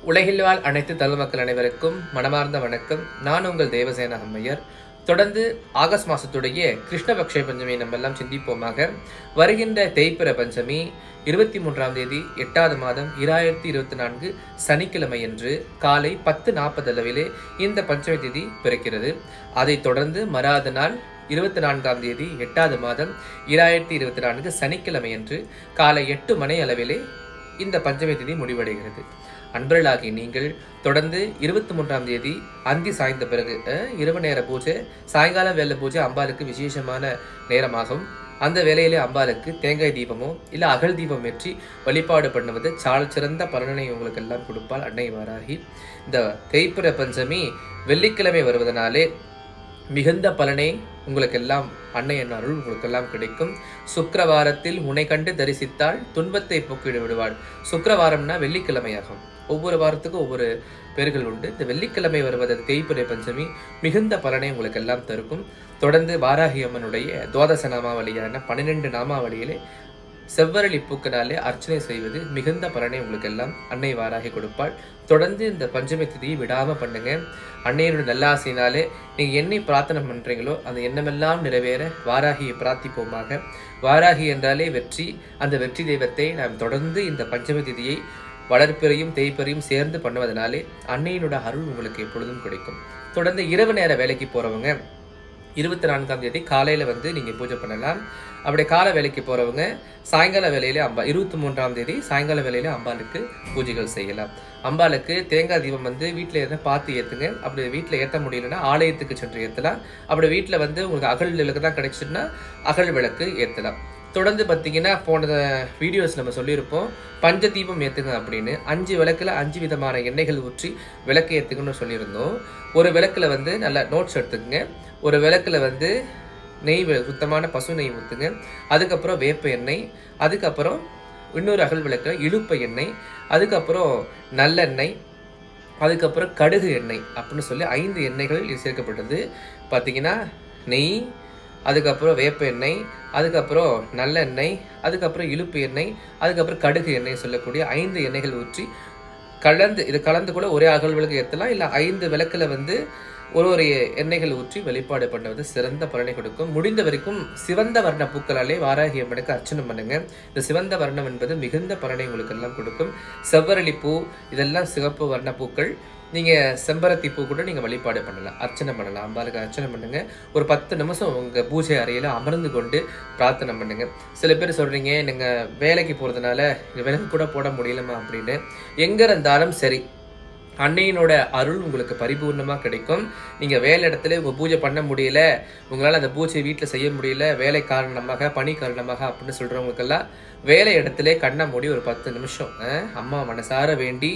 உலகில் வாழ் அனைத்து தமிழ் மக்கள் அனைவருக்கும் மனமார்ந்த வணக்கம். நான் உங்கள் தேவசேன அம்மையர். தொடர்ந்து ஆகஸ்ட் மாதத்துடைய கிருஷ்ணபக்ஷ பஞ்சமி நம்ம எல்லாம் சிந்திப்போமாக. வருகின்ற தேய்பிற பஞ்சமி 23ஆம் தேதி 8வது மாதம் 2024 சனிக்கிழமை என்று காலை 10:40 அளவிலே இந்த பஞ்சமி தேதி பிறக்கிறது. அதைத் தொடர்ந்து மறாத நாள் 24ஆம் தேதி 8வது மாதம் 2024 சனிக்கிழமை என்று காலை 8 மணி அளவிலே இந்த பஞ்சமி தேதி முடிவடைகிறது. அன்பர்களாகி நீங்கள் தொடர்ந்து 23ஆம் தேதி அந்தி சாய்ந்த பிறகு இரவு நேர பூஜை, சாயங்கால வேலை பூஜை அம்பாளுக்கு விசேஷமான நேரமாகும். அந்த வேளையிலே அம்பாளுக்கு தேங்காய் தீபமோ இல்லை அகல் தீபம் ஏற்றி வழிபாடு பண்ணுவது சால சிறந்த பலனை உங்களுக்கு எல்லாம் கொடுப்பால் அன்னை வாராகி. இந்த தேய்பிற பஞ்சமி வெள்ளிக்கிழமை வருவதனாலே மிகுந்த பலனை உங்களுக்கெல்லாம் அன்னையின் அருள் உங்களுக்கெல்லாம் கிடைக்கும். சுக்கிரவாரத்தில் உன்னை கண்டு தரிசித்தால் துன்பத்தை போக்கிட விடுவாள். சுக்கிரவாரம்னா வெள்ளிக்கிழமையாகும். ஒவ்வொரு வாரத்துக்கும் ஒவ்வொரு பேர்கள் உண்டு. இந்த வெள்ளிக்கிழமை வருவது தேய்பிறை பஞ்சமி மிகுந்த பலனை உங்களுக்கு எல்லாம் தருக்கும். தொடர்ந்து வாராகி அம்மனுடைய துவாதச நாமாவளியான 12 நாமாவளியிலே செவ்வரளி பூக்களாலே அர்ச்சனை செய்வது மிகுந்த பலனை உங்களுக்கு எல்லாம் அன்னை வாராகி கொடுப்பாள். தொடர்ந்து இந்த பஞ்சமி திதியை விடாம பண்ணுங்க. அன்னையோட நல்லாசையினாலே நீங்க என்னை பிரார்த்தனை பண்றீங்களோ அந்த எண்ணமெல்லாம் நிறைவேற வாராகியை பிரார்த்திப்போமாக. வாராகி என்றாலே வெற்றி. அந்த வெற்றி தெய்வத்தை நாம் தொடர்ந்து இந்த பஞ்சமி திதியை வளர்ப்பெறையும் தேய்ப்பெறையும் சேர்ந்து பண்ணுவதனாலே அன்னையினோட அருள் உங்களுக்கு எப்பொழுதும் கிடைக்கும். தொடர்ந்து இரவு நேர வேலைக்கு போறவங்க 24ஆம் தேதி காலையில நீங்க பூஜை பண்ணலாம். அப்படி கால வேலைக்கு போறவங்க சாயங்கால வேலையில 23ஆம் தேதி சாயங்கால வேலையில அம்பாளுக்கு பூஜைகள் செய்யலாம். அம்பாளுக்கு தேங்காய் தீபம் வீட்டில் எதாவது பார்த்து ஏற்றுங்க. அப்படி வீட்டில் ஏற்ற முடியலன்னா ஆலயத்துக்கு சென்று ஏற்றலாம். அப்படி வீட்டில் உங்களுக்கு அகல் விளக்கு தான் கிடைச்சிட்டுன்னா அகல் விளக்கு ஏற்றலாம். தொடர்ந்து பார்த்தீங்கன்னா போன வீடியோஸ் நம்ம சொல்லியிருப்போம் பஞ்ச தீபம் ஏற்றுங்க அப்படின்னு. 5 விளக்கில் 5 விதமான எண்ணெய்கள் ஊற்றி விளக்கு ஏற்றுங்கன்னு சொல்லியிருந்தோம். ஒரு விளக்கில் நல்லா நோட்ஸ் எடுத்துக்கங்க. ஒரு விளக்கில் நெய், சுத்தமான பசு நெய் ஊற்றுங்க. அதுக்கப்புறம் வேப்ப எண்ணெய், அதுக்கப்புறம் இன்னொரு அகல் விளக்கில் இழுப்ப எண்ணெய், அதுக்கப்புறம் நல்லெண்ணெய், அதுக்கப்புறம் கடுகு எண்ணெய் அப்படின்னு சொல்லி 5 எண்ணெய்கள் இது சேர்க்கப்பட்டது. பார்த்தீங்கன்னா நெய், அதுக்கப்புறம் வேப்ப எண்ணெய், அதுக்கப்புறம் நல்லெண்ணெய், அதுக்கப்புறம் இழுப்பு எண்ணெய், அதுக்கப்புறம் கடுகு எண்ணெய் சொல்லக்கூடிய 5 எண்ணெய்கள் ஊற்றி கலந்து கூட ஒரே அகல் விளக்கு ஏற்றலாம். இல்லை 5 விளக்கில் ஒரு எண்ணெய்கள் ஊற்றி வழிபாடு பண்ணுவது சிறந்த பலனை கொடுக்கும். முடிந்த வரைக்கும் சிவந்த வர்ண பூக்களாலே வாராகி அம்மனுக்கு அர்ச்சனை பண்ணுங்க. இந்த சிவந்த வர்ணம் என்பது மிகுந்த பலனை உங்களுக்கு எல்லாம் கொடுக்கும். செவ்வரளி பூ இதெல்லாம் சிவப்பு வர்ண பூக்கள். நீங்க செம்பருத்தி பூ கூட நீங்க வழிபாடு பண்ணலாம், அர்ச்சனை பண்ணலாம். அம்பாளுக்கு அர்ச்சனை பண்ணுங்க. ஒரு 10 நிமிஷம் உங்க பூஜை அறையில அமர்ந்து கொண்டு பிரார்த்தனை பண்ணுங்க. சில பேர் சொல்றீங்க நீங்க வேலைக்கு போறதுனால விலகு கூட போட முடியலமா அப்படின்னு. எங்க இருந்தாலும் சரி அன்னையினோட அருள் உங்களுக்கு பரிபூர்ணமா கிடைக்கும். நீங்க வேலை இடத்துல உங்க பூஜை பண்ண முடியல, உங்களால அந்த பூஜை வீட்டில் செய்ய முடியல, வேலை காரணமாக பணி காரணமாக அப்படின்னு சொல்றவங்களுக்கெல்லாம் வேலை இடத்துல கண்ண மூடி ஒரு 10 நிமிஷம் அம்மா மனசார வேண்டி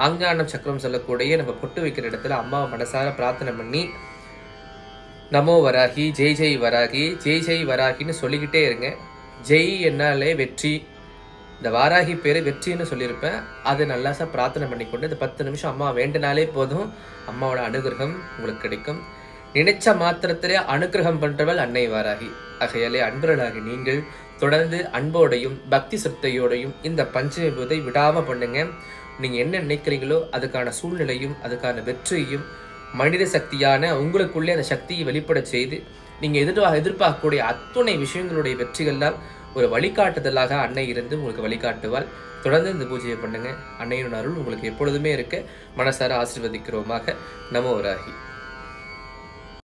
அங்கானம் சக்கரம் சொல்லக்கூடிய நம்ம பொட்டு வைக்கிற இடத்துல அம்மாவை மனசார பிரார்த்தனை பண்ணி நமோ வராகி, ஜெய் ஜெய் வராகி, ஜெய் ஜெய் வராகின்னு சொல்லிக்கிட்டே இருங்க. ஜெய் என்னாலே வெற்றி, இந்த வாராகி பேரு வெற்றின்னு சொல்லியிருப்பேன். அது நல்லா பிரார்த்தனை பண்ணிக்கொண்டு இந்த 10 நிமிஷம் அம்மா வேண்டினாலே போதும், அம்மாவோட அனுகிரகம் உங்களுக்கு கிடைக்கும். நினைச்ச மாத்திரத்திலே அனுகிரகம் பண்றவள் அன்னை வாராகி. ஆகையாலே அன்பர்களாகி நீங்கள் தொடர்ந்து அன்போடையும் பக்தி சிரத்தையோடையும் இந்த பஞ்சமி பூஜை விடாம பண்ணுங்க. நீங்க என்ன நினைக்கிறீங்களோ அதுக்கான சூழ்நிலையும் அதுக்கான வெற்றியையும் மனித சக்தியான உங்களுக்குள்ளே அந்த சக்தியை வெளிப்பட செய்து நீங்க எதிர்பார்க்கக்கூடிய அத்துணை விஷயங்களுடைய வெற்றிகள்லாம் ஒரு வழிகாட்டுதலாக அன்னை இருந்து உங்களுக்கு வழிகாட்டுவாள். தொடர்ந்து இந்த பூஜையை பண்ணுங்க. அன்னையோட அருள் உங்களுக்கு எப்பொழுதுமே இருக்க மனசார ஆசீர்வதிக்கிறோமாக. நமோ வராகி.